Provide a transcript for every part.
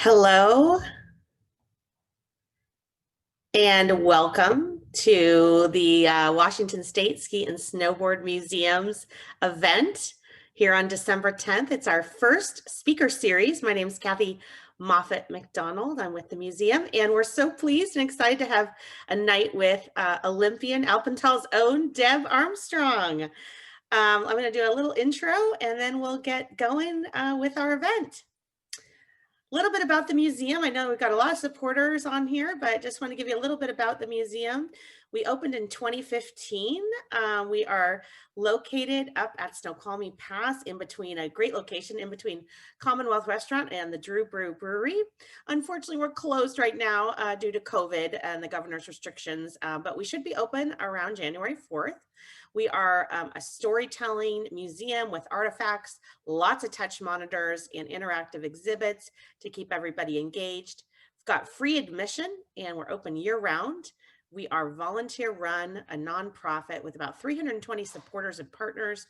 Hello and welcome to the Washington State Ski and Snowboard Museum's event here on December 10th. It's our first speaker series. My name is Kathy Moffett McDonald. I'm with the museum, and we're so pleased and excited to have a night with Olympian Alpental's own Deb Armstrong. I'm going to do a little intro and then we'll get going with our event. A little bit about the museum. I know we've got a lot of supporters on here, but just want to give you a little bit about the museum. We opened in 2015. We are located up at Snoqualmie Pass in between a great location in between Commonwealth Restaurant and the Drew Brew Brewery. Unfortunately, we're closed right now due to COVID and the governor's restrictions, but we should be open around January 4th. We are a storytelling museum with artifacts, lots of touch monitors and interactive exhibits to keep everybody engaged. We've got free admission and we're open year round. We are volunteer run, a nonprofit with about 320 supporters and partners,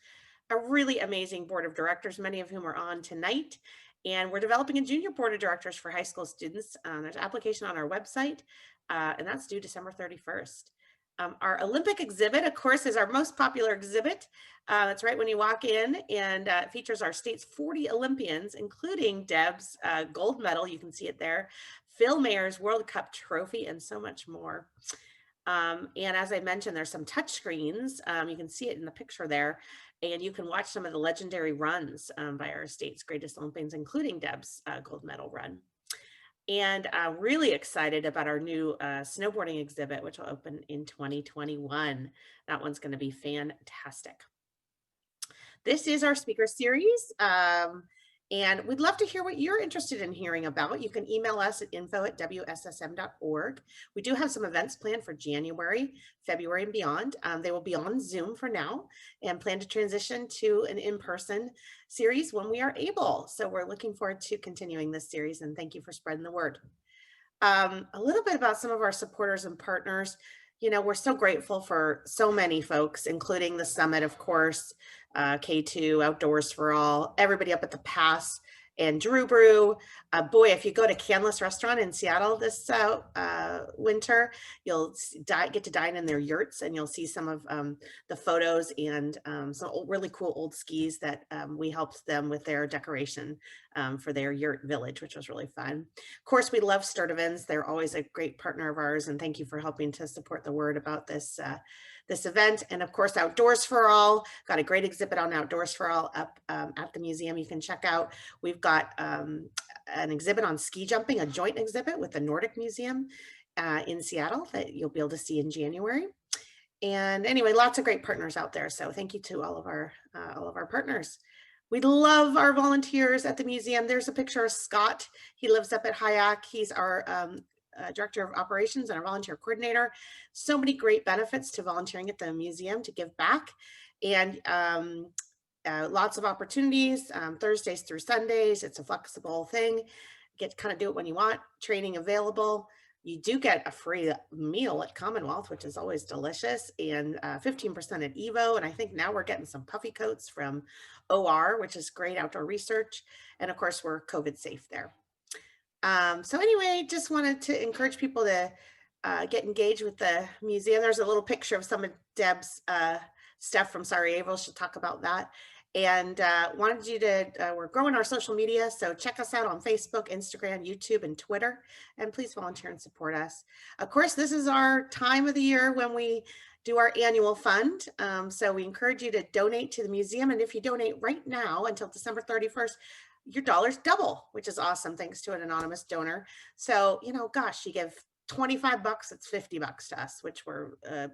a really amazing board of directors, many of whom are on tonight. And we're developing a junior board of directors for high school students. There's an application on our website and that's due December 31st. Our Olympic exhibit, of course, is our most popular exhibit. That's right when you walk in, and it features our state's 40 Olympians, including Deb's gold medal. You can see it there, Phil Mayer's World Cup trophy, and so much more. And as I mentioned, there's some touch screens. You can see it in the picture there, and you can watch some of the legendary runs by our state's greatest Olympians, including Deb's gold medal run. And really excited about our new snowboarding exhibit, which will open in 2021. That one's going to be fantastic. This is our speaker series. And we'd love to hear what you're interested in hearing about. You can email us at info@wssm.org. We do have some events planned for January, February, and beyond. They will be on Zoom for now and plan to transition to an in-person series when we are able. So we're looking forward to continuing this series, and thank you for spreading the word. A little bit about some of our supporters and partners. You know, we're so grateful for so many folks, including the summit, of course, K2, Outdoors for All, everybody up at the Pass, and Drew Brew. Boy, if you go to Canlis Restaurant in Seattle this winter, you'll get to dine in their yurts, and you'll see some of the photos and some really cool old skis that we helped them with their decoration for their yurt village, which was really fun. Of course, we love Sturtevants. They're always a great partner of ours, and thank you for helping to support the word about this this event. And of course, Outdoors for All, got a great exhibit on Outdoors for All up at the museum you can check out. We've got an exhibit on ski jumping, a joint exhibit with the Nordic Museum in Seattle that you'll be able to see in January. And anyway, lots of great partners out there. So thank you to all of our partners. We love our volunteers at the museum. There's a picture of Scott. He lives up at Hyack. He's our Director of Operations and our volunteer coordinator. So many great benefits to volunteering at the museum to give back, and lots of opportunities, Thursdays through Sundays. It's a flexible thing. Get to kind of do it when you want. Training available. You do get a free meal at Commonwealth, which is always delicious, and 15% at Evo. And I think now we're getting some puffy coats from OR, which is great outdoor research. And of course, we're COVID safe there. So anyway, just wanted to encourage people to get engaged with the museum. There's a little picture of some of Deb's stuff from Sarajevo. She'll talk about that. And wanted you to, we're growing our social media, so check us out on Facebook, Instagram, YouTube, and Twitter, and please volunteer and support us. Of course, this is our time of the year when we do our annual fund. So we encourage you to donate to the museum. And if you donate right now until December 31st, your dollars double, which is awesome, thanks to an anonymous donor. So, you know, gosh, you give 25 bucks, it's 50 bucks to us, which we're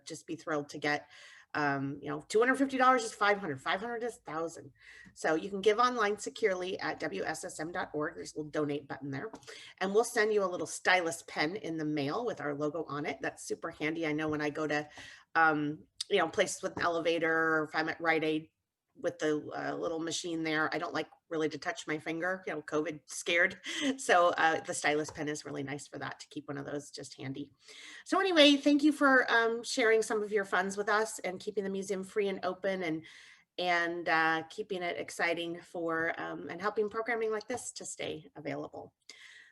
just be thrilled to get. You know, $250 is 500, 500 is 1,000. So you can give online securely at WSSM.org. There's a little donate button there. And we'll send you a little stylus pen in the mail with our logo on it. That's super handy. I know when I go to, you know, places with an elevator, or if I'm at Rite Aid with the little machine there, I don't like really to touch my finger, you know, COVID scared. So the stylus pen is really nice for that, to keep one of those just handy. So anyway, thank you for sharing some of your funds with us and keeping the museum free and open, and keeping it exciting for and helping programming like this to stay available.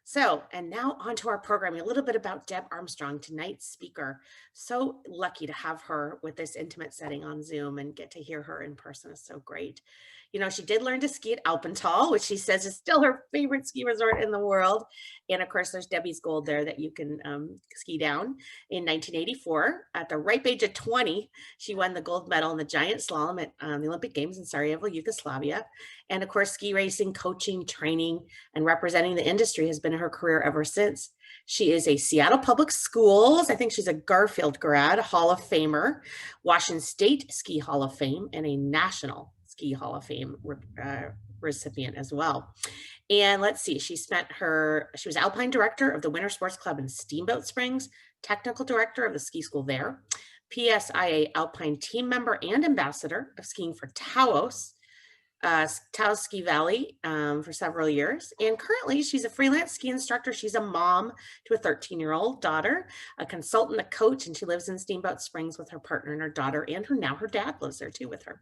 So, and now onto our programming, a little bit about Deb Armstrong, tonight's speaker. So lucky to have her with this intimate setting on Zoom and get to hear her in person is so great. You know, she did learn to ski at Alpental, which she says is still her favorite ski resort in the world. And of course, there's Debbie's Gold there that you can ski down. In 1984, at the ripe age of 20, she won the gold medal in the giant slalom at the Olympic Games in Sarajevo, Yugoslavia. And of course, ski racing, coaching, training, and representing the industry has been her career ever since. She is a Seattle Public Schools, I think she's a Garfield grad, Hall of Famer, Washington State Ski Hall of Fame, and a National Ski Hall of Fame recipient as well. And let's see, she was Alpine Director of the Winter Sports Club in Steamboat Springs, Technical Director of the ski school there, PSIA Alpine team member and ambassador of skiing for Taos, Taos Ski Valley for several years. And currently she's a freelance ski instructor. She's a mom to a 13-year-old daughter, a consultant, a coach, and she lives in Steamboat Springs with her partner and her daughter, and her dad lives there too with her.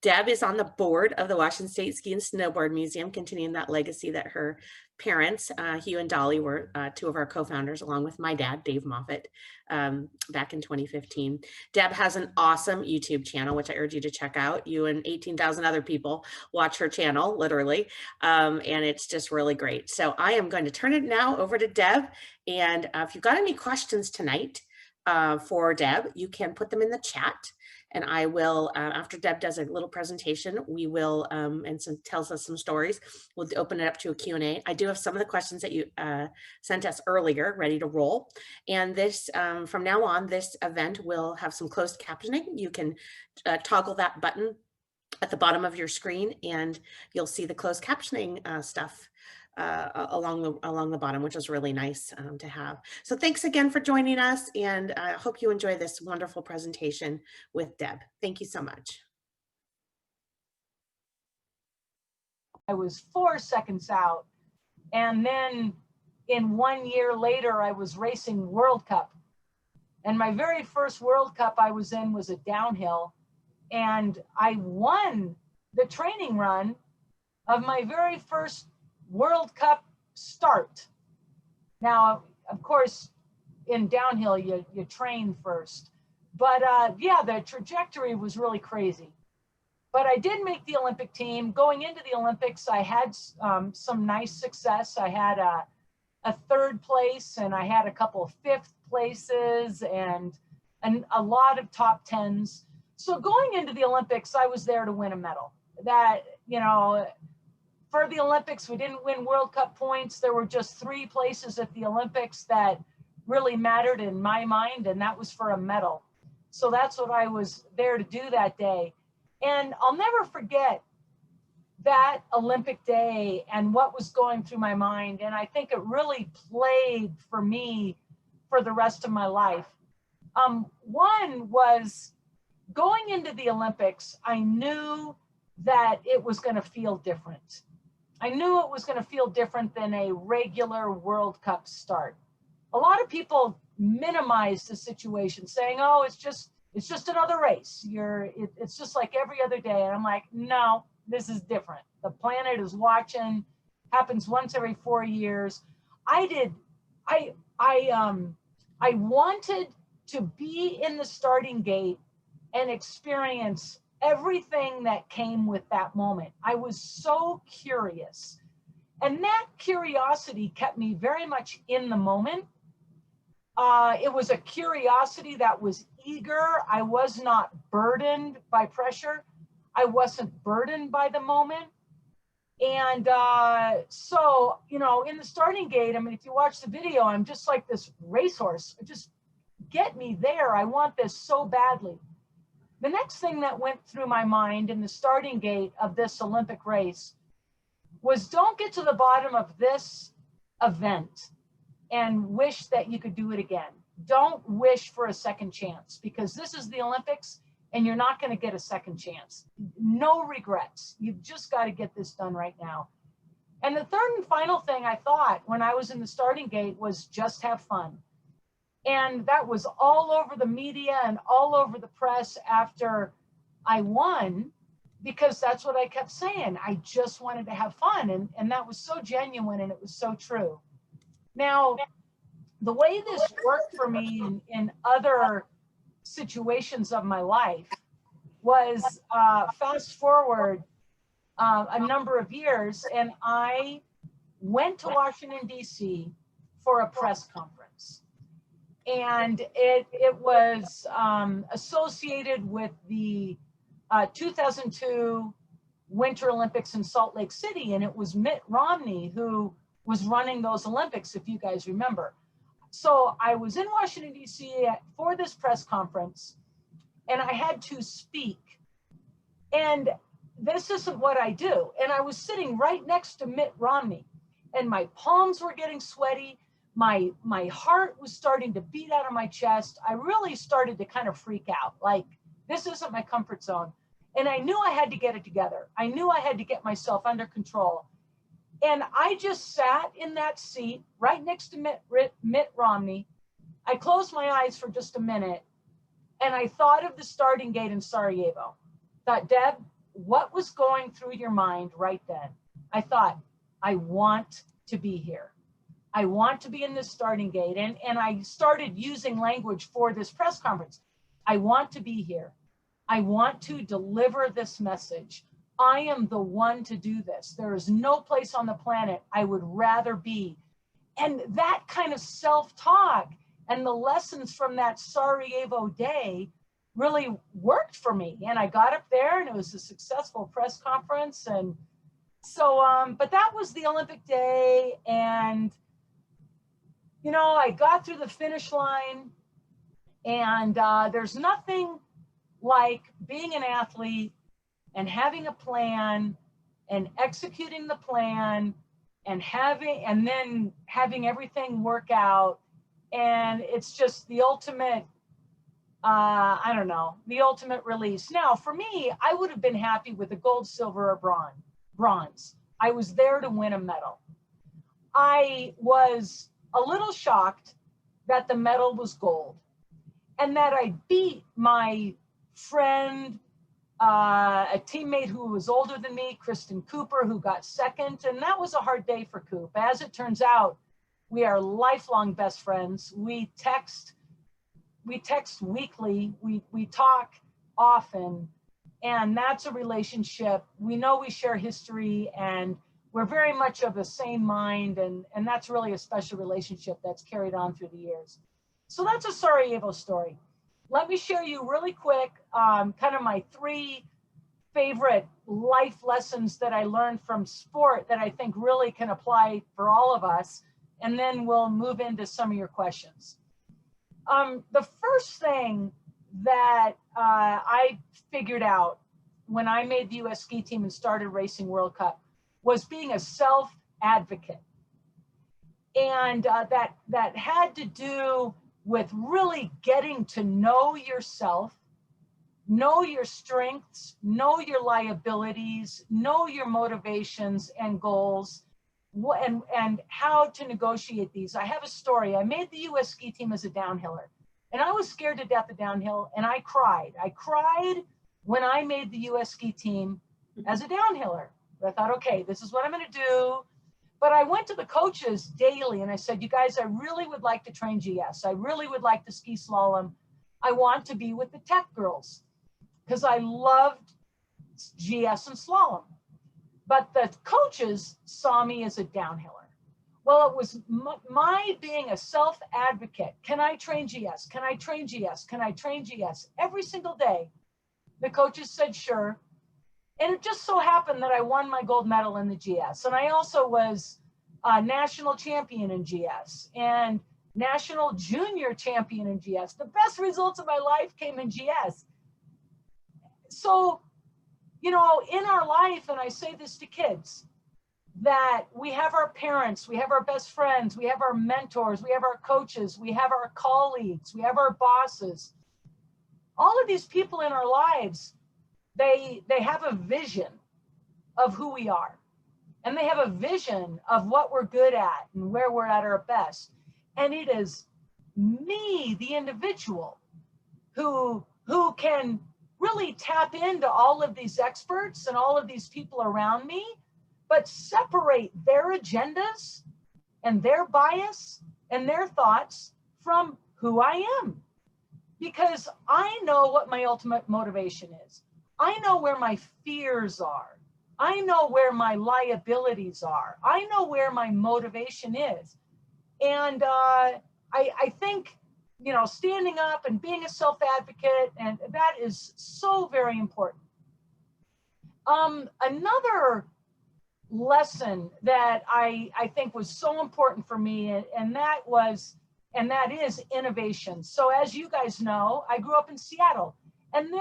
Deb is on the board of the Washington State Ski and Snowboard Museum, continuing that legacy that her parents, Hugh and Dolly, were two of our co-founders, along with my dad, Dave Moffat, back in 2015. Deb has an awesome YouTube channel, which I urge you to check out. You and 18,000 other people watch her channel, literally, and it's just really great. So I am going to turn it now over to Deb, and if you've got any questions tonight for Deb, you can put them in the chat. And I will, after Deb does a little presentation, we will, and tells us some stories, we'll open it up to a Q&A. I do have some of the questions that you sent us earlier ready to roll. And this, from now on, this event will have some closed captioning. You can toggle that button at the bottom of your screen and you'll see the closed captioning stuff along the bottom, which is really nice to have. So thanks again for joining us, and I hope you enjoy this wonderful presentation with Deb. Thank you so much. I was 4 seconds out, and then in 1 year later, I was racing World Cup. And my very first World Cup I was in was a downhill, and I won the training run of my very first World Cup start. Now, of course, in downhill, you train first. But yeah, the trajectory was really crazy. But I did make the Olympic team. Going into the Olympics, I had some nice success. I had a 3rd place, and I had a couple of 5th places, and a lot of top 10s. So going into the Olympics, I was there to win a medal. That, you know, for the Olympics, we didn't win World Cup points. There were just 3 places at the Olympics that really mattered in my mind, and that was for a medal. So that's what I was there to do that day. And I'll never forget that Olympic day and what was going through my mind. And I think it really played for me for the rest of my life. One was going into the Olympics, I knew that it was going to feel different. I knew it was going to feel different than a regular World Cup start. A lot of people minimize the situation, saying, oh, it's just another race. It's just like every other day. And I'm like, no, this is different. The planet is watching, happens once every 4 years. I wanted to be in the starting gate and experience everything that came with that moment. I was so curious. And that curiosity kept me very much in the moment. It was a curiosity that was eager. I was not burdened by pressure. I wasn't burdened by the moment. And so, you know, in the starting gate, I mean, if you watch the video, I'm just like this racehorse. Just get me there. I want this so badly. The next thing that went through my mind in the starting gate of this Olympic race was, don't get to the bottom of this event and wish that you could do it again. Don't wish for a second chance, because this is the Olympics and you're not going to get a second chance. No regrets. You've just got to get this done right now. And the third and final thing I thought when I was in the starting gate was, just have fun. And that was all over the media and all over the press after I won, because that's what I kept saying. I just wanted to have fun. And that was so genuine, and it was so true. Now, the way this worked for me in other situations of my life was fast forward a number of years, and I went to Washington, D.C. for a press conference. And it was associated with the 2002 Winter Olympics in Salt Lake City. And it was Mitt Romney who was running those Olympics, if you guys remember. So I was in Washington, D.C. for this press conference, and I had to speak. And this isn't what I do. And I was sitting right next to Mitt Romney, and my palms were getting sweaty. My heart was starting to beat out of my chest. I really started to kind of freak out, like, this isn't my comfort zone. And I knew I had to get it together. I knew I had to get myself under control. And I just sat in that seat right next to Mitt Romney. I closed my eyes for just a minute, and I thought of the starting gate in Sarajevo. Thought, Deb, what was going through your mind right then? I thought, I want to be here. I want to be in this starting gate. And I started using language for this press conference. I want to be here. I want to deliver this message. I am the one to do this. There is no place on the planet I would rather be. And that kind of self-talk and the lessons from that Sarajevo day really worked for me. And I got up there, and it was a successful press conference. And so, but that was the Olympic day. And, you know, I got through the finish line, and there's nothing like being an athlete and having a plan and executing the plan and then having everything work out. And it's just the ultimate, I don't know, the ultimate release. Now, for me, I would have been happy with a gold, silver, or bronze. I was there to win a medal. I was a little shocked that the medal was gold, and that I beat my friend, a teammate who was older than me, Kristen Cooper, who got second. And that was a hard day for Coop. As it turns out, we are lifelong best friends. We text weekly, we talk often, and that's a relationship. We know we share history, and we're very much of the same mind, and that's really a special relationship that's carried on through the years. So that's a Sarajevo story. Let me share you really quick kind of my 3 favorite life lessons that I learned from sport that I think really can apply for all of us, and then we'll move into some of your questions. The first thing that I figured out when I made the US ski team and started Racing World Cup was being a self-advocate. And that had to do with really getting to know yourself, know your strengths, know your liabilities, know your motivations and goals, and how to negotiate these. I have a story. I made the US ski team as a downhiller, and I was scared to death of downhill, and I cried. I cried when I made the US ski team as a downhiller. I thought, okay, this is what I'm going to do. But I went to the coaches daily, and I said, you guys, I really would like to train GS. I really would like to ski slalom. I want to be with the tech girls because I loved GS and slalom. But the coaches saw me as a downhiller. Well, it was my being a self-advocate. Can I train GS? Can I train GS? Can I train GS? Every single day, the coaches said, sure. And it just so happened that I won my gold medal in the GS. And I also was a national champion in GS and national junior champion in GS. The best results of my life came in GS. So, you know, in our life, and I say this to kids, that we have our parents, we have our best friends, we have our mentors, we have our coaches, we have our colleagues, we have our bosses. All of these people in our lives, they have a vision of who we are, and they have a vision of what we're good at and where we're at our best. And it is me, the individual, who can really tap into all of these experts and all of these people around me, but separate their agendas and their bias and their thoughts from who I am. Because I know what my ultimate motivation is. I know where my fears are. I know where my liabilities are. I know where my motivation is. And I think, you know, standing up and being a self-advocate, and that is so very important. Another lesson that I think was so important for me, and that is innovation. So as you guys know, I grew up in Seattle, and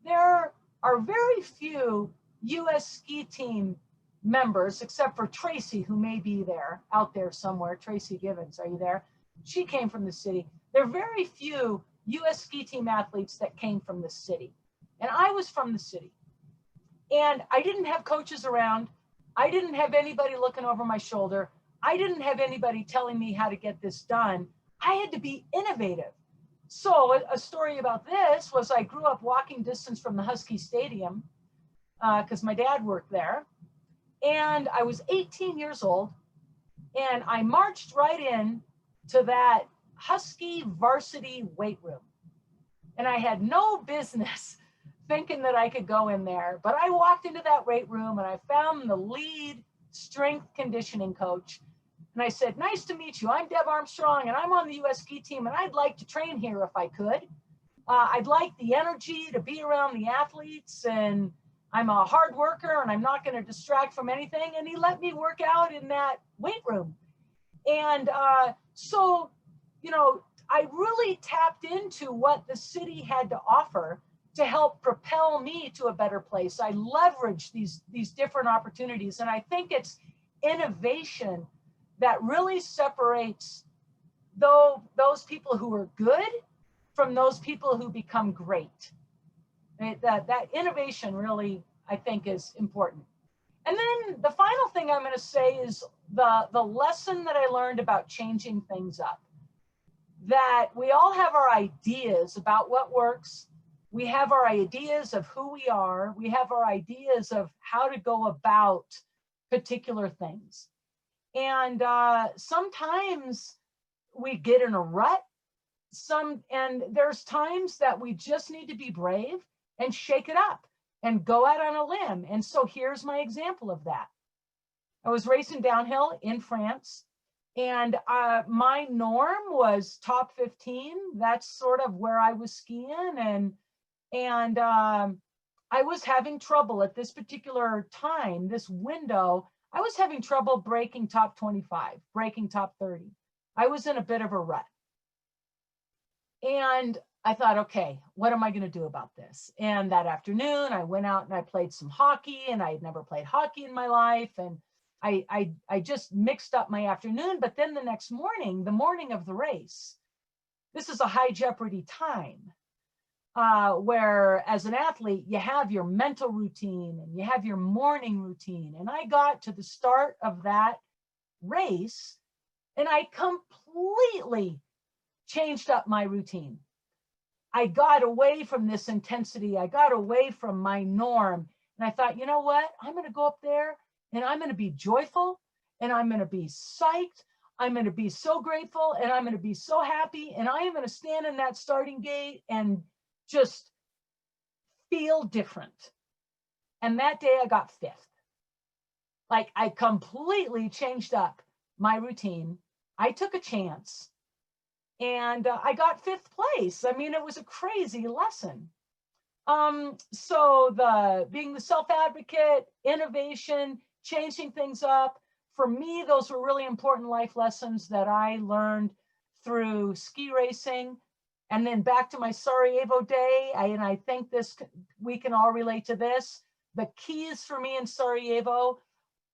there are very few US ski team members, except for Tracy, who may be there, out there somewhere. Tracy Givens, are you there? She came from the city. There are very few US ski team athletes that came from the city. And I was from the city. And I didn't have coaches around. I didn't have anybody looking over my shoulder. I didn't have anybody telling me how to get this done. I had to be innovative. So a story about this was I grew up walking distance from the Husky Stadium because my dad worked there. And I was 18 years old, and I marched right in to that Husky varsity weight room. And I had no business thinking that I could go in there, but I walked into that weight room and I found the lead strength conditioning coach. And I said, "Nice to meet you. I'm Deb Armstrong, and I'm on the US ski team, and I'd like to train here if I could. I'd like the energy to be around the athletes, and I'm a hard worker, and I'm not going to distract from anything." And he let me work out in that weight room. And so, you know, I really tapped into what the city had to offer to help propel me to a better place. I leveraged these different opportunities. And I think it's innovation that really separates those people who are good from those people who become great. That innovation really, I think, is important. And then the final thing I'm going to say is the lesson that I learned about changing things up. That we all have our ideas about what works. We have our ideas of who we are. We have our ideas of how to go about particular things. And sometimes we get in a rut. And there's times that we just need to be brave and shake it up and go out on a limb. And so here's my example of that. I was racing downhill in France, and my norm was top 15. That's sort of where I was skiing. And I was having trouble at this particular time, this window. I was having trouble breaking top 25, breaking top 30. I was in a bit of a rut. And I thought, okay, what am I going to do about this? And that afternoon, I went out and I played some hockey, and I had never played hockey in my life. And I just mixed up my afternoon. But then the next morning, the morning of the race, this is a high jeopardy time where as an athlete, you have your mental routine and you have your morning routine. And I got to the start of that race and I completely changed up my routine. I got away from this intensity. I got away from my norm. And I thought, you know what? I'm going to go up there and I'm going to be joyful and I'm going to be psyched. I'm going to be so grateful and I'm going to be so happy. And I am going to stand in that starting gate and just feel different. And that day I got fifth. Like I completely changed up my routine. I took a chance and I got fifth place. I mean, it was a crazy lesson. So being the self-advocate, innovation, changing things up, for me, those were really important life lessons that I learned through ski racing. And then back to my Sarajevo day, and I think we can all relate to this. The keys for me in Sarajevo,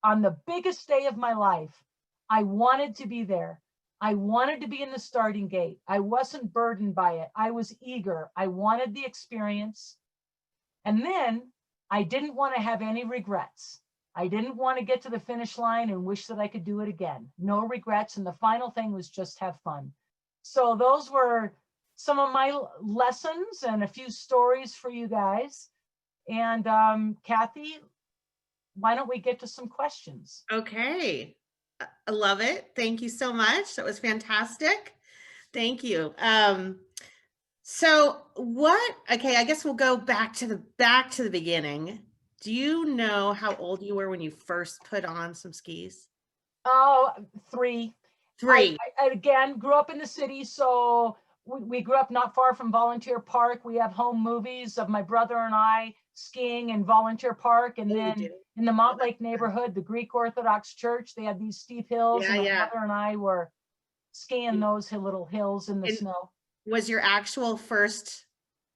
on the biggest day of my life, I wanted to be there. I wanted to be in the starting gate. I wasn't burdened by it. I was eager. I wanted the experience. And then I didn't want to have any regrets. I didn't want to get to the finish line and wish that I could do it again. No regrets. And the final thing was just have fun. So those were some of my lessons and a few stories for you guys. And Kathy, why don't we get to some questions? Okay. I love it. Thank you so much. That was fantastic. Thank you. So what, okay, I guess we'll go back to the beginning. Do you know how old you were when you first put on some skis? Oh, 3. Three. I again grew up in the city, so we grew up not far from Volunteer Park. We have home movies of my brother and I skiing in Volunteer Park, and Oh, you then do? in the Oh, that's Montlake fun. neighborhood, the Greek Orthodox Church, they had these steep hills, Yeah, and my yeah. brother and I were skiing And those little hills in the and snow. was your actual first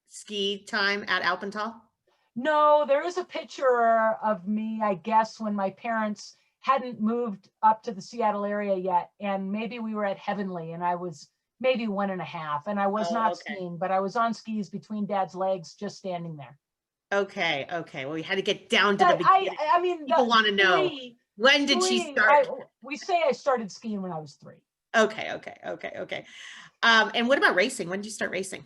ski time at Alpental? No, there is a picture of me, I guess, when my parents hadn't moved up to the Seattle area yet. And maybe we were at Heavenly and I was maybe 1.5. And I was Oh, not okay. skiing, but I was on skis between dad's legs, just standing there. Okay, okay. Well, we had to get down to the But beginning. I mean, People want to know, three, when did she three, I, start? we say I started skiing when I was 3. Okay, okay, okay, okay. And what about racing? When did you start racing?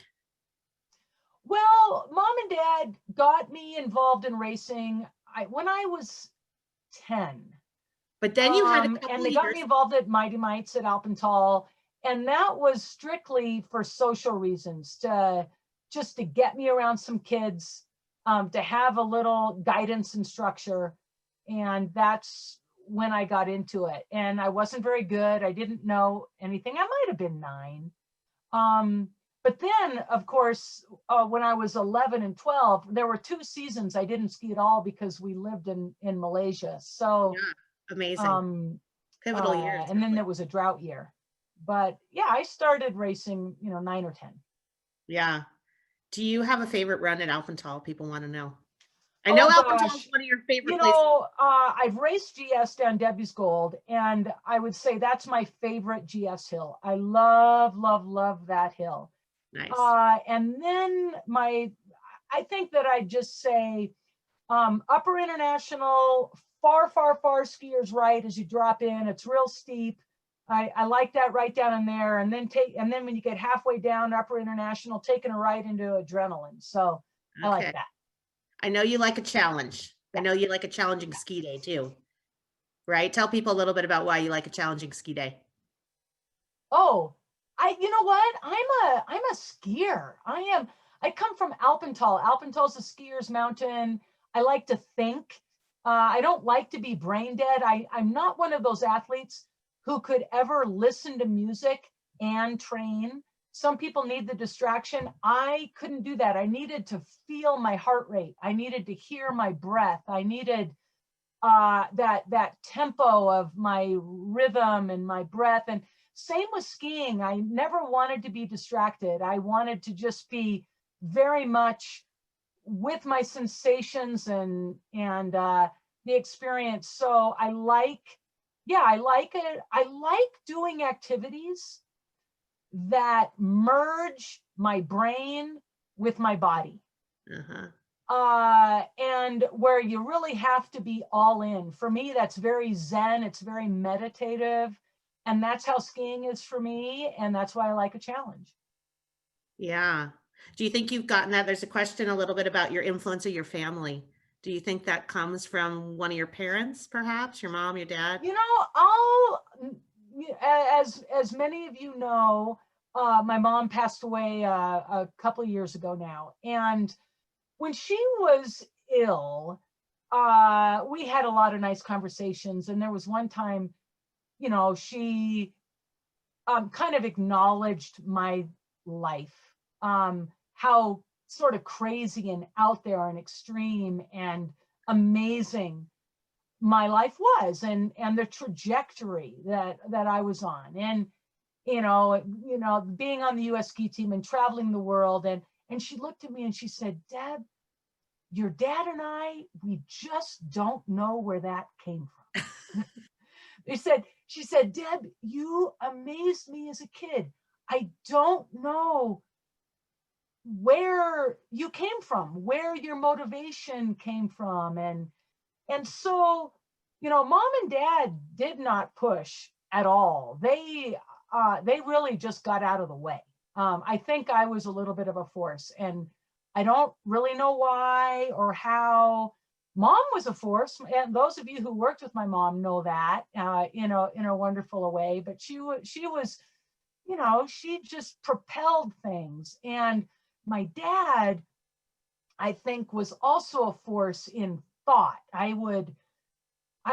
Well, mom and dad got me involved in racing when I was 10. But then you had a And couple they got me years. involved at Mighty Mites at Alpental. And that was strictly for social reasons, to just to get me around some kids, to have a little guidance and structure. And that's when I got into it. And I wasn't very good. I didn't know anything. I might have been 9. Um, but then, of course, when I was 11 and 12, there were 2 seasons I didn't ski at all because we lived in Malaysia. So Yeah, amazing. um, Pivotal years, and then really. there was a drought year. But yeah, I started racing, 9 or 10. Yeah. Do you have a favorite run at Alpental? People want to know. I know Oh Alpental is gosh, one of your favorite places. I've raced GS down Debbie's Gold, and I would say that's my favorite GS hill. I love, love, love that hill. Nice. And then I think that I'd just say Upper International, far, far, far skiers right as you drop in. It's real steep. I like that right down in there. And then when you get halfway down Upper International, taking a right into Adrenaline. So I like Okay. that. I know you like a challenge. I Yeah. know you like a challenging ski day too, right? Tell people a little bit about why you like a challenging ski day. Oh, you know what? I'm a skier. I come from Alpental. Alpental's a skier's mountain. I like to think. I don't like to be brain dead. I'm not one of those athletes who could ever listen to music and train. Some people need the distraction. I couldn't do that. I needed to feel my heart rate. I needed to hear my breath. I needed that tempo of my rhythm and my breath. And same with skiing. I never wanted to be distracted. I wanted to just be very much with my sensations and the experience. So I like it. I like doing activities that merge my brain with my body. Uh-huh. And where you really have to be all in. For me, that's very zen, it's very meditative. And that's how skiing is for me. And that's why I like a challenge. Yeah. Do you think you've gotten that? There's a question a little bit about your influence of your family. Do you think that comes from one of your parents, perhaps your mom, your dad? As many of you know, my mom passed away a couple of years ago now. And when she was ill, we had a lot of nice conversations. And there was one time, she kind of acknowledged my life, how sort of crazy and out there and extreme and amazing my life was, and the trajectory that I was on, and being on the U.S. ski team and traveling the world, and she looked at me and she said, "Deb, your dad and I, we just don't know where that came from." She said, "Deb, you amazed me as a kid. I don't know where you came from, where your motivation came from." And so, mom and dad did not push at all. They really just got out of the way. I think I was a little bit of a force, and I don't really know why or how. Mom was a force, and those of you who worked with my mom know that in a wonderful way. But she was, you know, she just propelled things. And my dad, I think, was also a force in thought.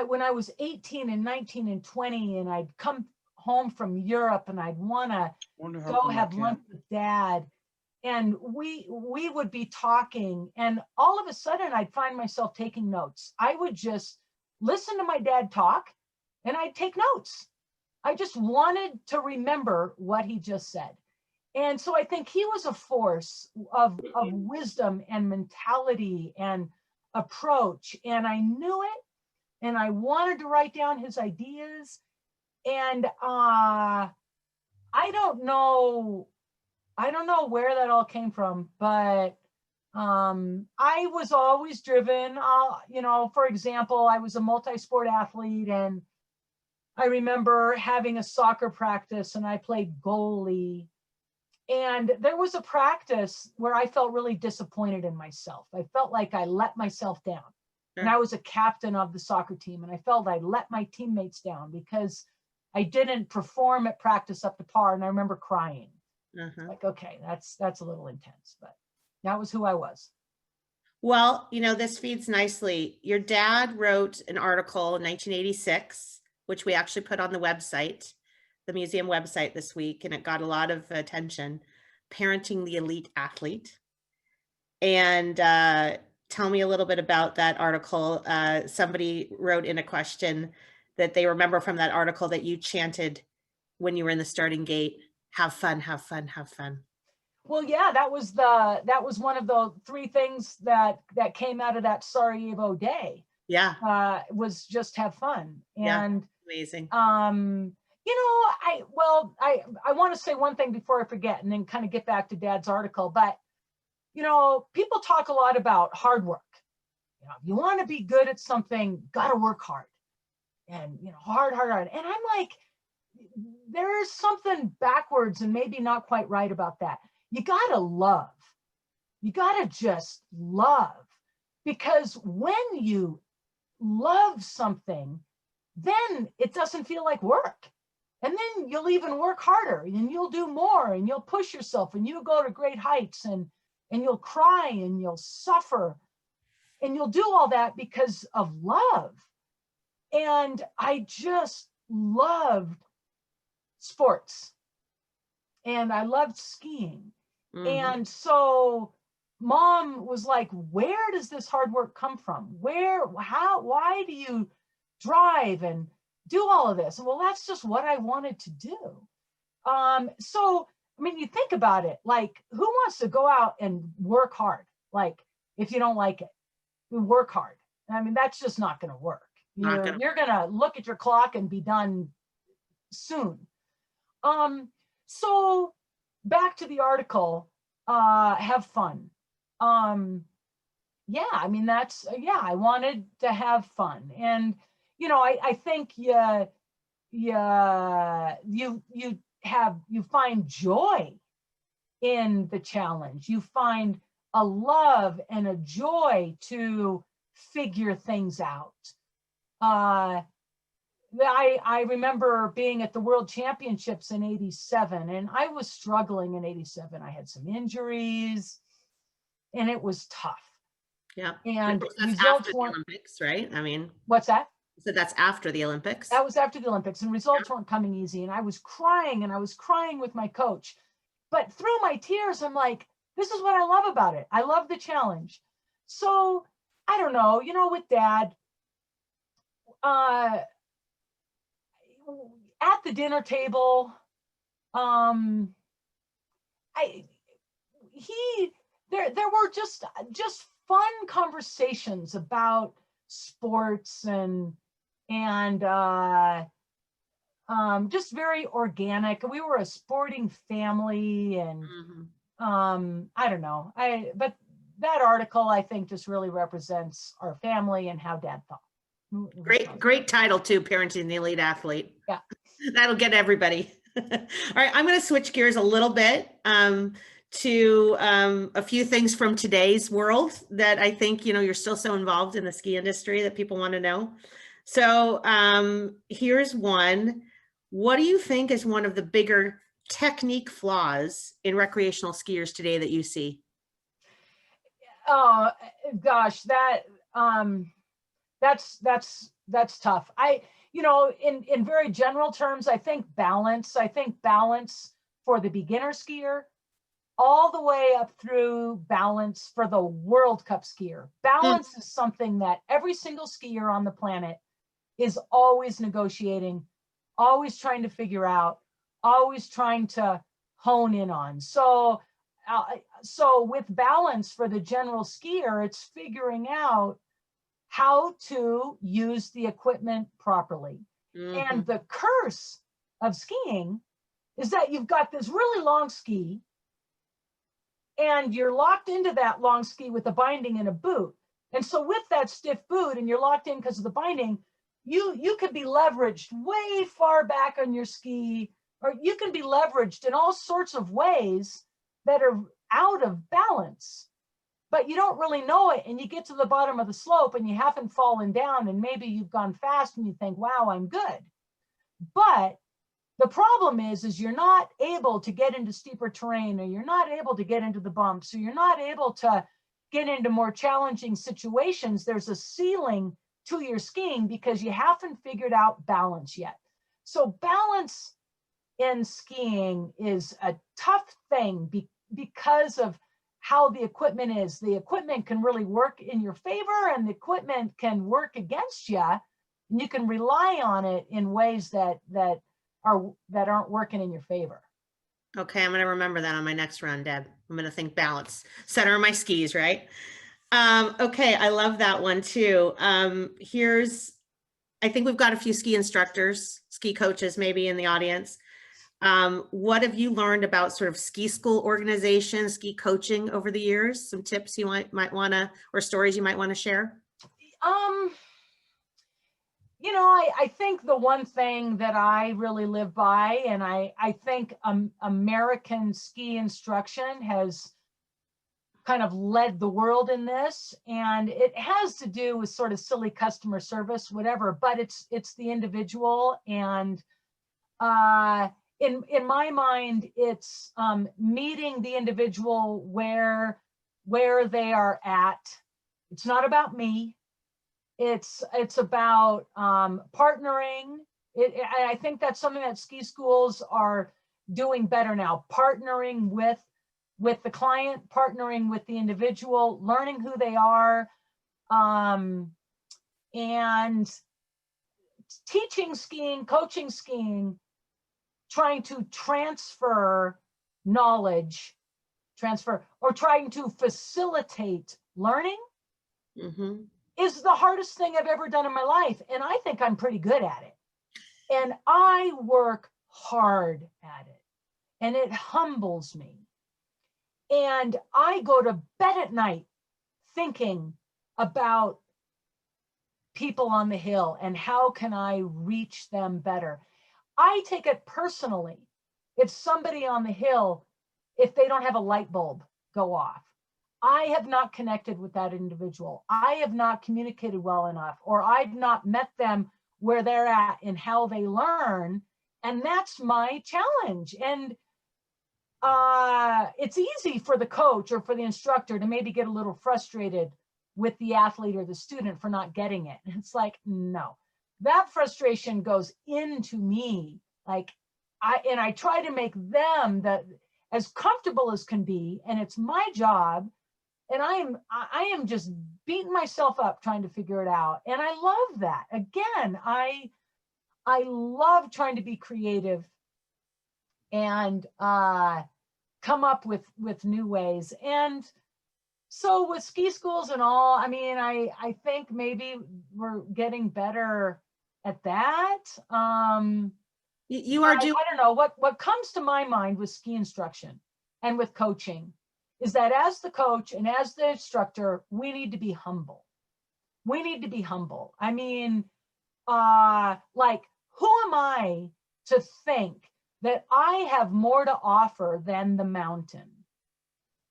When I was 18 and 19 and 20, and I'd come home from Europe, and I'd want to go have lunch with Dad, and we would be talking, and all of a sudden I'd find myself taking notes. I would just listen to my dad talk, and I'd take notes. I just wanted to remember what he just said. And so I think he was a force of wisdom and mentality and approach. And I knew it, and I wanted to write down his ideas. And I don't know where that all came from, but I was always driven. You know, for example, I was a multi-sport athlete, and I remember having a soccer practice, and I played goalie. And there was a practice where I felt really disappointed in myself. I felt like I let myself down. Sure. And I was a captain of the soccer team, and I felt I let my teammates down because I didn't perform at practice up to par. And I remember crying. Like, okay, that's a little intense, but that was who I was. Well, you know, this feeds nicely. Your dad wrote an article in 1986, which we actually put on the website, the museum website this week, and it got a lot of attention, Parenting the Elite Athlete. And tell me a little bit about that article. Somebody wrote in a question that they remember from that article that you chanted when you were in the starting gate, have fun, have fun, have fun. Well, yeah, that was one of the three things that came out of that Sarajevo day. Yeah. Was just have fun. And yeah, amazing. You know, I want to say one thing before I forget, and then kind of get back to Dad's article. But, you know, people talk a lot about hard work. You know, if you want to be good at something, got to work hard, and, you know, hard. And I'm like, there is something backwards and maybe not quite right about that. You got to love. You got to just love, because when you love something, then it doesn't feel like work. And then you'll even work harder, and you'll do more, and you'll push yourself, and you'll go to great heights, and you'll cry, and you'll suffer, and you'll do all that because of love. And I just loved sports, and I loved skiing. And so Mom was like, where does this hard work come from? Why do you drive and do all of this? And well, that's just what I wanted to do. So, I mean, you think about it, like, who wants to go out and work hard? Like, if you don't like it, you work hard. I mean, that's just not going to work. You're going to look at your clock and be done soon. So back to the article, have fun. Yeah, I mean, I wanted to have fun. And, you know, I think you find joy in the challenge. You find a love and a joy to figure things out. I remember being at the World Championships in '87, and I was struggling in '87. I had some injuries, and it was tough. Yeah. And that's after the Olympics, right? I mean, what's that? So that's after the Olympics? That was after the Olympics, and results weren't coming easy. And I was crying, and I was crying with my coach. But through my tears, I'm like, this is what I love about it. I love the challenge. So I don't know, you know, with Dad, at the dinner table, there were just fun conversations about sports and just very organic. We were a sporting family, and I don't know. But that article, I think, just really represents our family and how Dad thought. Great title too, Parenting the Elite Athlete. Yeah. That'll get everybody. All right, I'm going to switch gears a little bit to a few things from today's world that I think, you're still so involved in the ski industry that people want to know. So here's one. What do you think is one of the bigger technique flaws in recreational skiers today that you see? Oh gosh, that's tough. In very general terms, I think balance. I think balance for the beginner skier, all the way up through balance for the World Cup skier. Mm, Balance is something that every single skier on the planet is always negotiating, always trying to figure out, always trying to hone in on. Uh, so with balance for the general skier, it's figuring out how to use the equipment properly. mhm. And the curse of skiing is that you've got this really long ski and you're locked into that long ski with a binding and a boot. And so with that stiff boot and you're locked in because of the binding, you could be leveraged way far back on your ski, or you can be leveraged in all sorts of ways that are out of balance, but you don't really know it. And you get to the bottom of the slope and you haven't fallen down, and maybe you've gone fast and you think, wow, I'm good. But the problem is you're not able to get into steeper terrain, or you're not able to get into the bumps, or you're not able to get into more challenging situations. There's a ceiling to your skiing because you haven't figured out balance yet. So balance in skiing is a tough thing because of how the equipment is. The equipment can really work in your favor, and the equipment can work against you. And you can rely on it in ways that aren't working in your favor. Okay, I'm going to remember that on my next run, Deb. I'm going to think balance, center of my skis, right? Okay, I love that one too. I think we've got a few ski instructors, ski coaches maybe in the audience. What have you learned about sort of ski school organization, ski coaching over the years? Some tips you might want to, or stories you might want to share? Um, I think the one thing that I really live by, and I think American ski instruction has kind of led the world in this, and it has to do with sort of silly customer service, whatever, but it's the individual. And in my mind, it's meeting the individual where they are at. It's not about me. It's about partnering. I think that's something that ski schools are doing better now, partnering with the client, partnering with the individual, learning who they are, and teaching skiing, coaching skiing, trying to transfer knowledge, or trying to facilitate learning. Mm-hmm. Is the hardest thing I've ever done in my life. And I think I'm pretty good at it. And I work hard at it. And it humbles me. And I go to bed at night thinking about people on the hill and how can I reach them better. I take it personally if somebody on the hill, if they don't have a light bulb go off. I have not connected with that individual. I have not communicated well enough, or I've not met them where they're at and how they learn. And that's my challenge. And it's easy for the coach or for the instructor to maybe get a little frustrated with the athlete or the student for not getting it. And it's like, no, that frustration goes into me. Like I try to make them as comfortable as can be. And it's my job. And I am just beating myself up trying to figure it out. And I love that. Again, I love trying to be creative and come up with new ways. And so with ski schools and all, I mean, I think maybe we're getting better at that. You are doing. I don't know what comes to my mind with ski instruction and with coaching is that as the coach and as the instructor, we need to be humble. We need to be humble. I mean, like, who am I to think that I have more to offer than the mountain?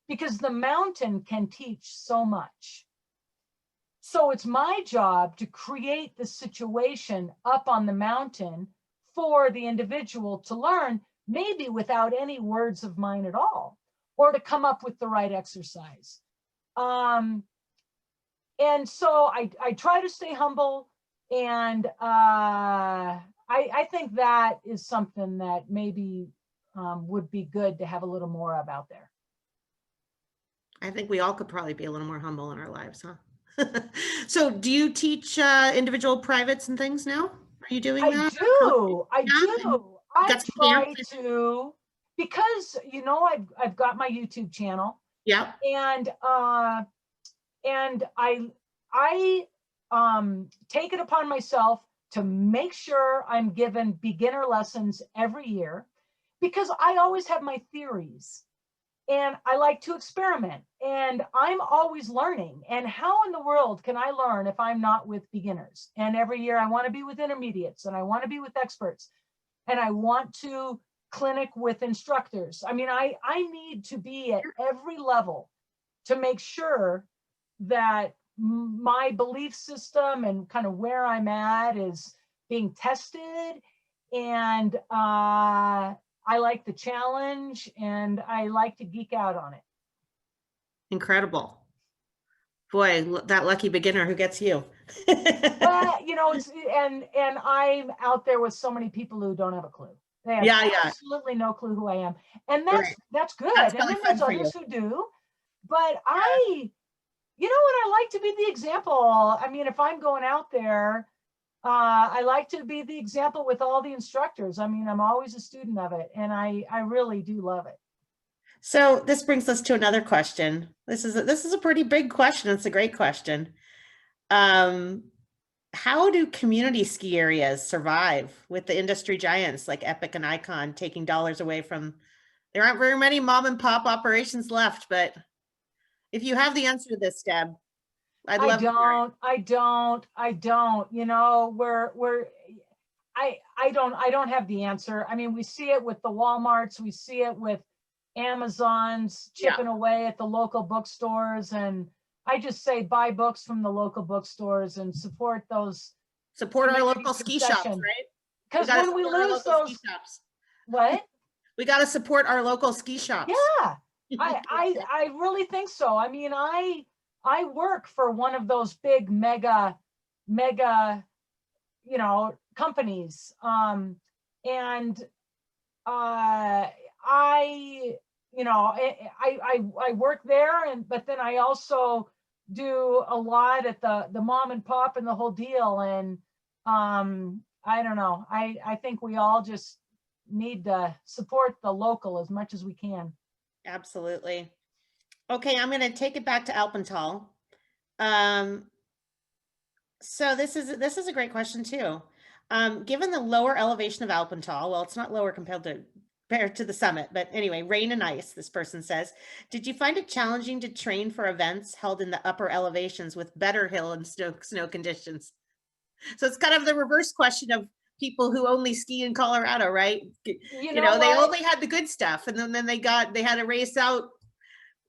because the mountain can teach so much. So it's my job to create the situation up on the mountain for the individual to learn, maybe without any words of mine at all, or to come up with the right exercise. And so I try to stay humble, and I think that is something that maybe would be good to have a little more of out there. I think we all could probably be a little more humble in our lives, huh? So do you teach individual privates and things now? Are you doing that? I do. I Got some try camps? to, because I've got my YouTube channel, Yeah. and I take it upon myself to make sure I'm given beginner lessons every year, because I always have my theories. And I like to experiment, and I'm always learning. And how in the world can I learn if I'm not with beginners? And every year I want to be with intermediates, and I want to be with experts, and I want to clinic with instructors. I mean, I need to be at every level to make sure that my belief system and kind of where I'm at is being tested. And I like the challenge, and I like to geek out on it. Incredible. Boy, that lucky beginner who gets you. But it's and I'm out there with so many people who don't have a clue. They have absolutely no clue who I am, and that's good. That's and then fun there's for you. others who do, but I like to be the example. I mean, if I'm going out there, I like to be the example with all the instructors. I mean, I'm always a student of it, and I really do love it. So this brings us to another question. This is a pretty big question. It's a great question. How do community ski areas survive with the industry giants like Epic and Icon taking dollars away from? There aren't very many mom and pop operations left, but if you have the answer to this, Deb, I'd love to hear it. I don't. I don't have the answer. I mean, we see it with the Walmarts, we see it with Amazon's chipping away at the local bookstores, and I just say buy books from the local bookstores and support those. Support our local ski shops, right? Because when we lose those, what? We got to support our local ski shops. Yeah, I really think so. I mean, I work for one of those big mega companies, and I work there, but then I also do a lot at the mom and pop and the whole deal. And I don't know. I think we all just need to support the local as much as we can. Absolutely. Okay, I'm going to take it back to Alpental. So this is a great question too. Given the lower elevation of Alpental, well, it's not lower compared to the summit, but anyway, rain and ice, this person says, did you find it challenging to train for events held in the upper elevations with better hill and snow conditions? So it's kind of the reverse question of people who only ski in Colorado, right? You know they only had the good stuff, and then they had to race out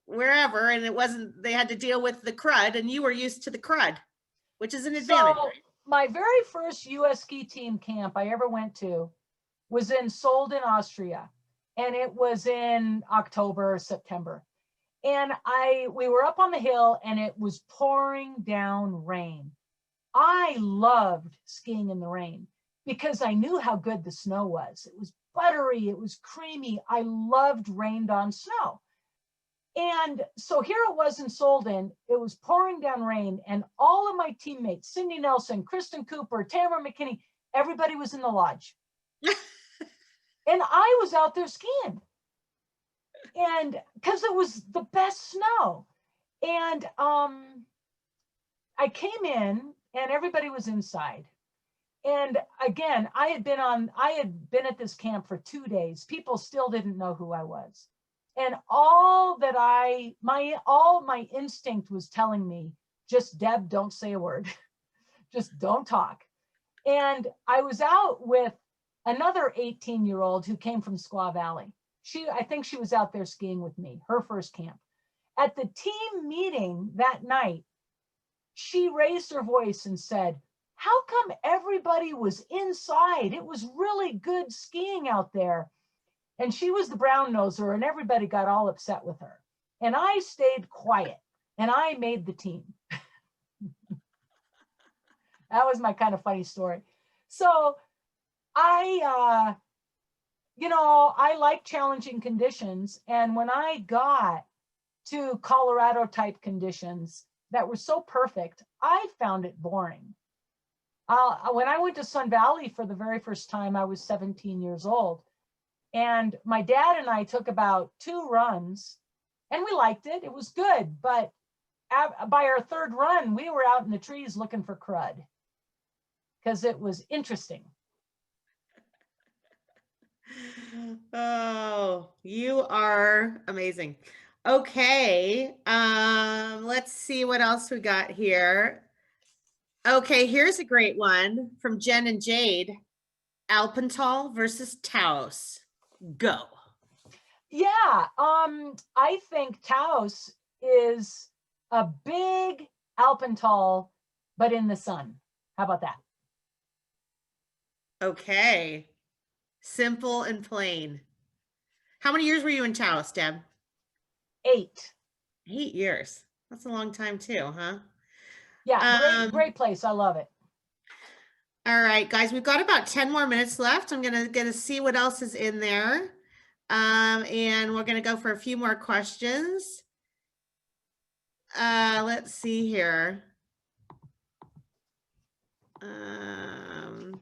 wherever, and they had to deal with the crud, and you were used to the crud, which is an advantage. So my very first US ski team camp I ever went to was in Solden, Austria, and it was in October or September. And we were up on the hill, and it was pouring down rain. I loved skiing in the rain because I knew how good the snow was. It was buttery, it was creamy. I loved rained on snow. And so here it was in Solden, it was pouring down rain, and all of my teammates, Cindy Nelson, Kristen Cooper, Tamara McKinney, everybody was in the lodge. And I was out there skiing, and because it was the best snow. And I came in, and everybody was inside. And again, I had been at this camp for 2 days. People still didn't know who I was. And all my instinct was telling me, just Deb, don't say a word. Just don't talk. And I was out with another 18-year-old who came from Squaw Valley. I think she was out there skiing with me, her first camp. At the team meeting that night, she raised her voice and said, "How come everybody was inside? It was really good skiing out there." And she was the brown noser, and everybody got all upset with her. And I stayed quiet, and I made the team. That was my kind of funny story. So I, I like challenging conditions. And when I got to Colorado type conditions that were so perfect, I found it boring. When I went to Sun Valley for the very first time, I was 17 years old. And my dad and I took about 2 runs, and we liked it. It was good. But by our 3rd run, we were out in the trees looking for crud because it was interesting. Oh, you are amazing. Okay, let's see what else we got here. Okay, here's a great one from Jen and Jade. Alpental versus Taos. Go. Yeah, I think Taos is a big Alpental, but in the sun. How about that? Okay. Simple and plain. How many years were you in Taos, Deb? 8. 8 years. That's a long time too, huh? Yeah, great place. I love it. All right, guys, we've got about 10 more minutes left. I'm gonna see what else is in there. And we're gonna go for a few more questions. Let's see here. I'm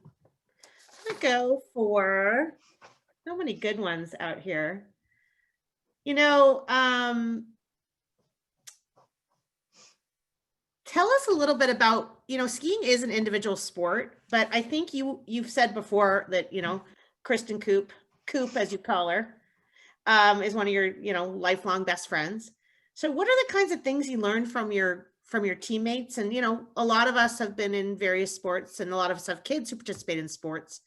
gonna go for so many good ones out here. Tell us a little bit about, skiing is an individual sport, but I think you've said before that, Kristen Coop, as you call her, is one of your, lifelong best friends. So what are the kinds of things you learned from your teammates? And, a lot of us have been in various sports, and a lot of us have kids who participate in sports.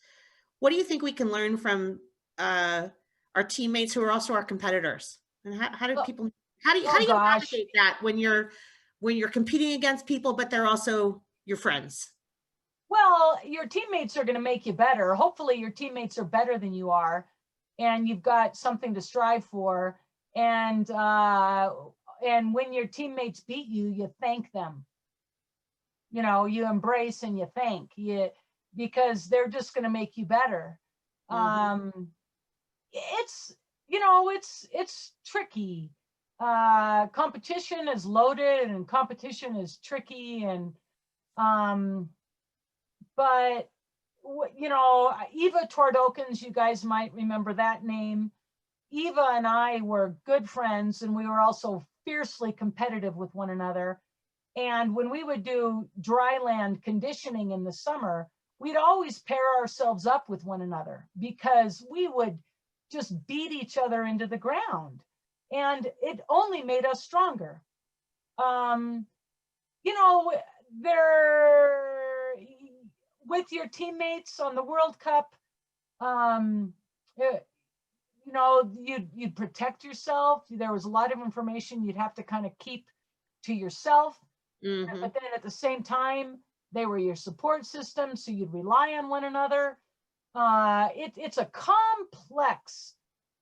What do you think we can learn from our teammates who are also our competitors? And how do people, how do you navigate that when you're competing against people, but they're also your friends? Well, your teammates are going to make you better. Hopefully your teammates are better than you are, and you've got something to strive for. And when your teammates beat you, you thank them. You embrace and you thank because they're just going to make you better. Mm-hmm. It's tricky. Competition is loaded and competition is tricky, and but Eva Twardokins, you guys might remember that name. Eva and I were good friends, and we were also fiercely competitive with one another. And when we would do dry land conditioning in the summer, we'd always pair ourselves up with one another because we would just beat each other into the ground. And it only made us stronger. There, with your teammates on the World Cup, you'd protect yourself. There was a lot of information you'd have to kind of keep to yourself. Mm-hmm. But then at the same time, they were your support system, so you'd rely on one another. It's a complex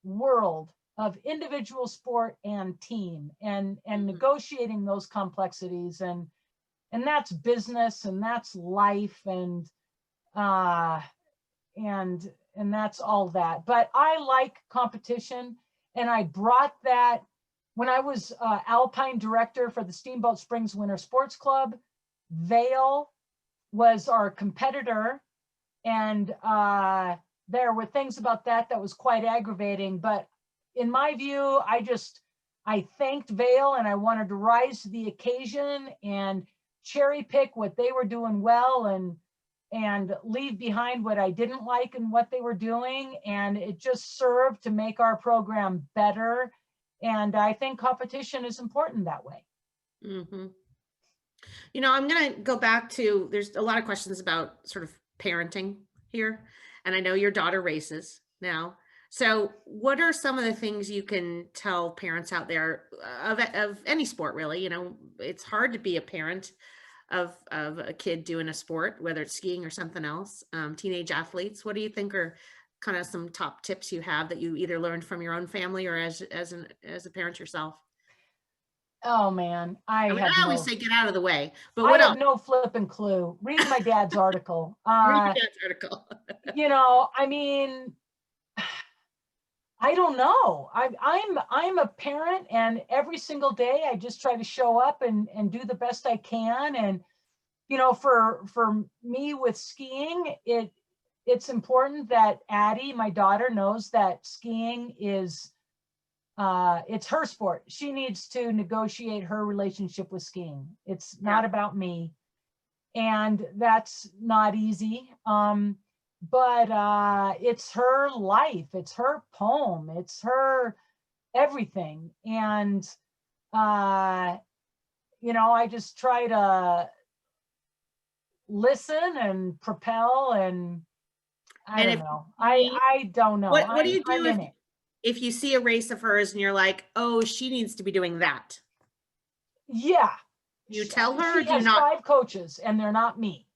world of individual sport and team, and negotiating those complexities, and that's business, and that's life, and that's all that. But I like competition, and I brought that when I was Alpine director for the Steamboat Springs Winter Sports Club. Vail was our competitor, and there were things about that was quite aggravating. But in my view, I thanked Vail, and I wanted to rise to the occasion and cherry pick what they were doing well, and leave behind what I didn't like and what they were doing. And it just served to make our program better. And I think competition is important that way. Mm-hmm. I'm going to go back to, there's a lot of questions about sort of parenting here. And I know your daughter races now. So, what are some of the things you can tell parents out there of any sport, really? It's hard to be a parent of a kid doing a sport, whether it's skiing or something else. Teenage athletes. What do you think are kind of some top tips you have that you either learned from your own family or as a parent yourself? Oh man, I mean, I always say get out of the way, but I what have else? no flipping clue. Read my dad's article. Read your dad's article. I mean, I don't know. I'm a parent, and every single day I just try to show up and do the best I can. And for me with skiing, it's important that Addie, my daughter, knows that skiing is it's her sport. She needs to negotiate her relationship with skiing. It's not Yeah. about me, and that's not easy. But it's her life, it's her poem, it's her everything. And I just try to listen and propel, and I And don't if know. you I don't know. what do you I'm do in it. if you see a race of hers and you're like, "Oh, she needs to be doing that." Yeah. Do you tell her or She do you has not? 5 coaches and they're not me.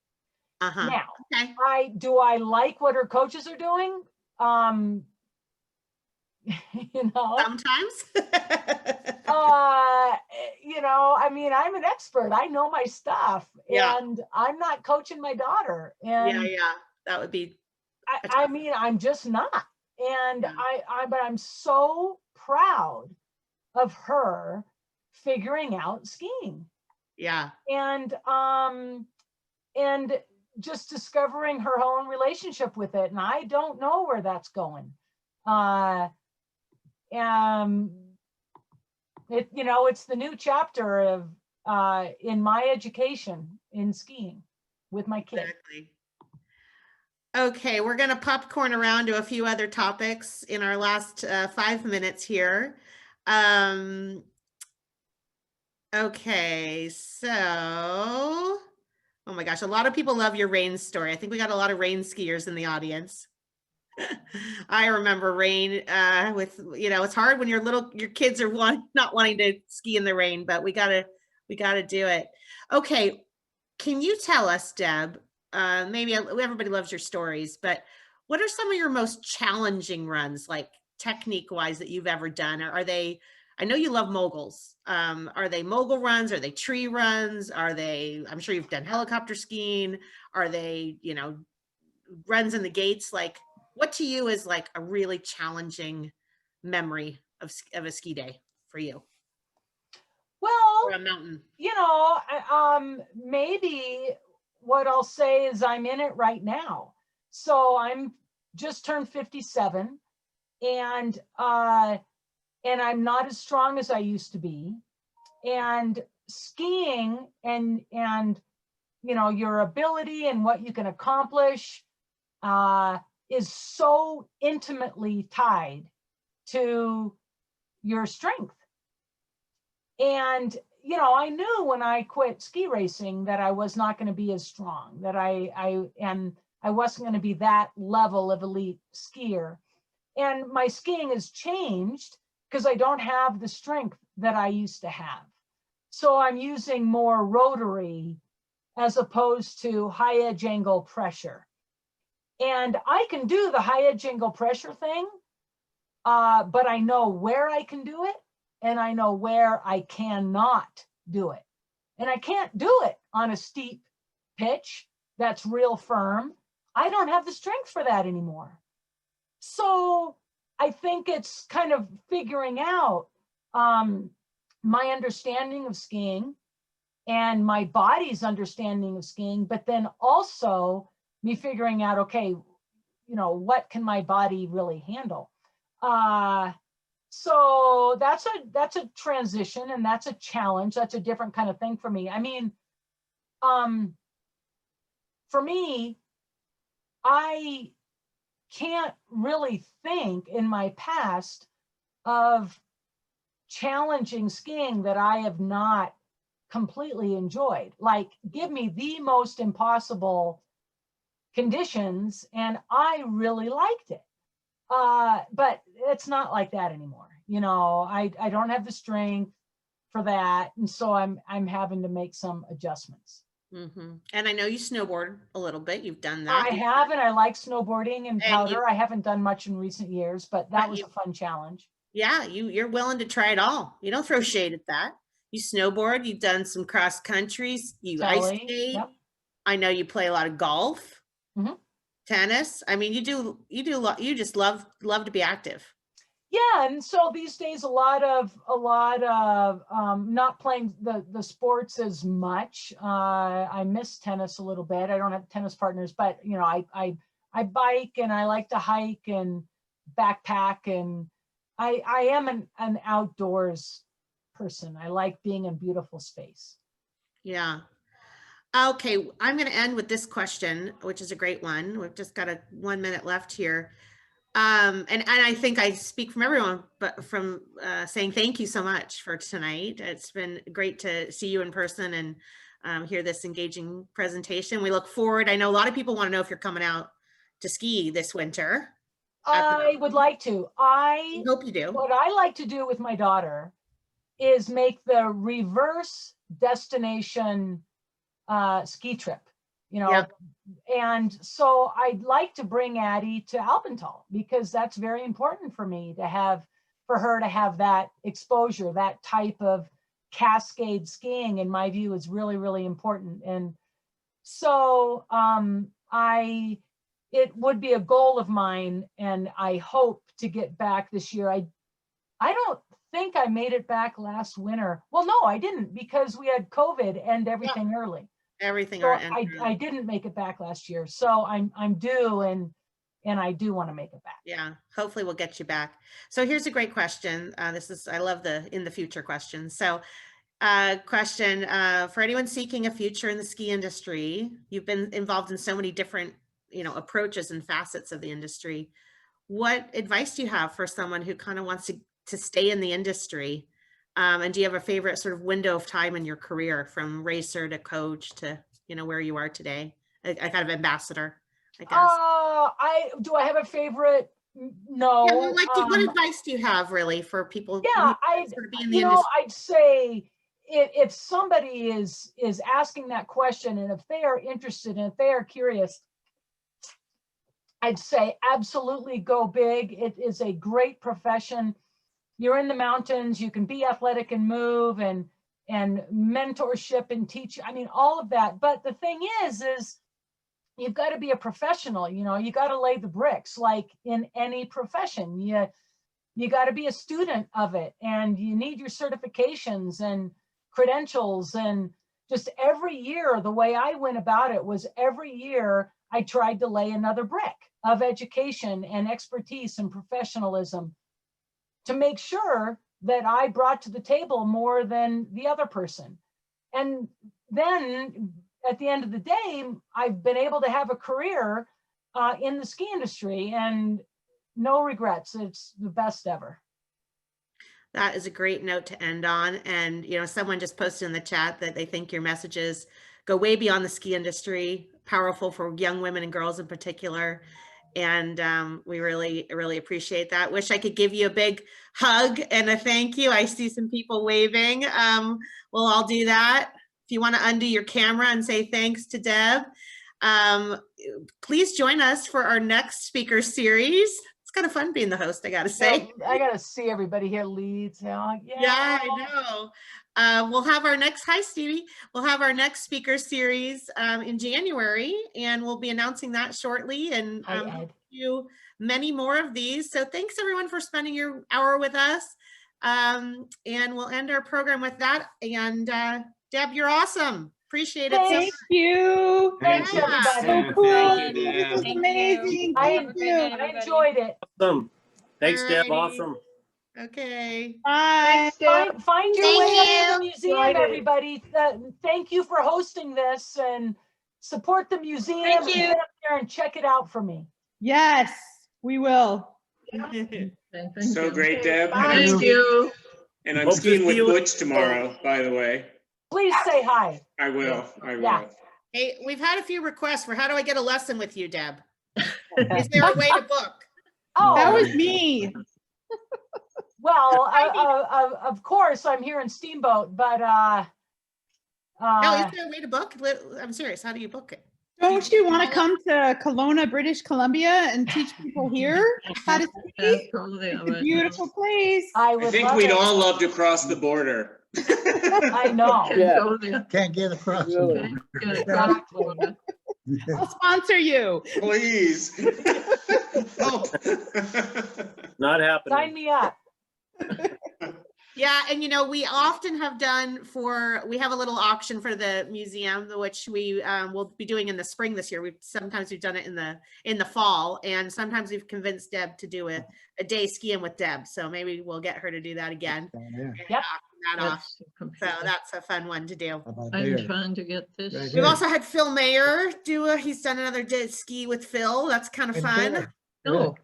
Uh-huh. Now, Okay. I like what her coaches are doing? Um, you know, Sometimes. I mean, I'm an expert. I know my stuff, Yeah. and I'm not coaching my daughter. Yeah, And yeah. That would be a I tough mean, I'm just not. And one. but I'm so proud of her figuring out skiing, Yeah. and just discovering her own relationship with it. And I don't know where that's going. Uh, um, it's the new chapter of in my education in skiing with my kid. Exactly. Okay, we're going to popcorn around to a few other topics in our last 5 minutes here. Um, okay, so, oh my gosh, a lot of people love your rain story. I think we got a lot of rain skiers in the audience. I remember rain it's hard when your kids are not wanting to ski in the rain, but we gotta do it. Okay, can you tell us, Deb, maybe everybody loves your stories, but what are some of your most challenging runs, like technique wise, that you've ever done? Are they, I know you love moguls. Are they mogul runs? Are they tree runs? I'm sure you've done helicopter skiing. Are they, runs in the gates? Like, what to you is like a really challenging memory of a ski day for you or Well, a mountain? maybe what I'll say is I'm in it right now. So I'm just turned 57, and I'm not as strong as I used to be. And skiing and your ability and what you can accomplish uh, is so intimately tied to your strength. And I knew when I quit ski racing that I was not going to be as strong, that I wasn't going to be that level of elite skier. And my skiing has changed because I don't have the strength that I used to have. So I'm using more rotary as opposed to high edge angle pressure. And I can do the high edge angle pressure thing, but I know where I can do it and I know where I cannot do it. And I can't do it on a steep pitch that's real firm. I don't have the strength for that anymore. So I think it's kind of figuring out my understanding of skiing and my body's understanding of skiing, but then also me figuring out, okay, what can my body really handle? So that's a transition, and that's a challenge. That's a different kind of thing for me. I mean, for me, I can't really think in my past of challenging skiing that I have not completely enjoyed. Like, give me the most impossible conditions and I really liked it. But it's not like that anymore. You know, I don't have the strength for that. And so I'm having to make some adjustments. Mm-hmm. And I know you snowboard a little bit. You've done I that. have, and I like snowboarding and And powder. I haven't done much in recent years, but that was you, a fun challenge. yeah, you're willing to try it all. You don't throw shade at that. You snowboard, you've done some cross countries, you ice Telly, skate. yep. I know you play a lot of golf, Mhm. tennis. I mean, you just love to be active. Yeah, and so these days a lot of not playing the sports as much. I miss tennis a little bit. I don't have tennis partners, but you know, I bike and I like to hike and backpack, and I am an outdoors person. I like being in beautiful space. Yeah. Okay, I'm going to end with this question, which is a great one. We've just got 1 minute left here. And I think I speak from everyone, but from saying thank you so much for tonight. It's been great to see you in person and hear this engaging presentation. We look forward. I know a lot of people want to know if you're coming out to ski this winter. I would like to. I hope you do. What I like to do with my daughter is make the reverse destination ski trip, you know. Yep. And so I'd like to bring Addie to Alpental because that's very important for me to have, for her to have that exposure, that type of cascade skiing, in my view, is really, really important. And so it would be a goal of mine, and I hope to get back this year. I don't think I made it back last winter. Well, no, I didn't, because we had COVID and everything early. Everything. So I didn't make it back last year. So I'm due, and I do want to make it back. Yeah, hopefully we'll get you back. So here's a great question. I love the in the future questions. So question for anyone seeking a future in the ski industry. You've been involved in so many different, approaches and facets of the industry. What advice do you have for someone who kind of wants to stay in the industry? And do you have a favorite sort of window of time in your career, from racer to coach to, where you are today, a kind of ambassador, I guess? Do I have a favorite? No. Yeah, well, what advice do you have really for people? Yeah, who sort of be in the industry? I'd say if somebody is asking that question, and if they are interested and if they are curious, I'd say absolutely go big. It is a great profession. You're in the mountains, you can be athletic and move, and mentorship and teach. I mean, all of that. But the thing is you've got to be a professional. You got to lay the bricks, like in any profession. You got to be a student of it, and you need your certifications and credentials. And just every year, the way I went about it was every year I tried to lay another brick of education and expertise and professionalism to make sure that I brought to the table more than the other person. And then at the end of the day, I've been able to have a career in the ski industry, and no regrets. It's the best ever. That is a great note to end on. And, someone just posted in the chat that they think your messages go way beyond the ski industry, powerful for young women and girls in particular. And we really, really appreciate that. Wish I could give you a big hug and a thank you. I see some people waving. We'll all do that. If you want to undo your camera and say thanks to Deb, please join us for our next speaker series. It's kind of fun being the host, I got to say. I got to see everybody here leads. Yeah, I know. We'll have our next, hi Stevie, we'll have our next speaker series in January, and we'll be announcing that shortly, and you many more of these. So thanks everyone for spending your hour with us, and we'll end our program with that. And Deb, you're awesome. Appreciate it. Thank you. Thanks everybody. So cool. Thank you, This was Deb. amazing. I Thank you. enjoyed it. Awesome. Thanks, Deb. Alrighty. Awesome. Okay. Bye. Find your way into the museum, everybody. Thank you for hosting this, and support the museum. Thank you. Get up there and check it out for me. Yes, we will. So great, Deb. Thank you. And I'm Hope to skiing with see you- Butch tomorrow, by the way. Please say hi. I will. I will. Yeah. Hey, we've had a few requests for how do I get a lesson with you, Deb? Is there a way to book? Oh, That was me. well, of course, I'm here in Steamboat, but No, is there a way to book? I'm serious. How do you book it? Don't you want to come to Kelowna, British Columbia and teach people here how to speak? It's a beautiful place. I I would think love we'd it. all love to cross the border. I know. Yeah. Can't get across. Really? Exactly. I'll sponsor you. Please. Help. Not Sign happening. me up. Yeah, and we often have we have a little auction for the museum, which we will be doing in the spring this year. Sometimes we've done it in the fall, and sometimes we've convinced Deb to do a day skiing with Deb. So maybe we'll get her to do that again. And Yep. auction that off. So that's a fun one to do. I'm trying to get this. Right. We've also had Phil Mayer he's done another day ski with Phil. That's kind of fun. No.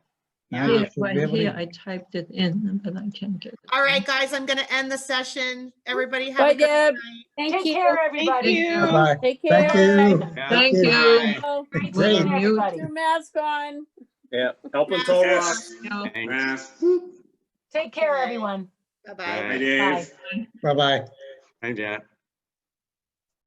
Yeah. Here, right here, I typed it in, but I can't get it. All right, guys, I'm going to end the session. Everybody have Bye, a good Deb. night. Take care, everybody. Thank you. Bye-bye. Take Thank care. you. Thank you. Oh, Great Great. seeing everybody. your mask on. Yeah, help us all rock. Yes. Yeah. Math. Take care, everyone. Bye-bye. Hi, Bye. Dave. Bye-bye. Hi, Janet.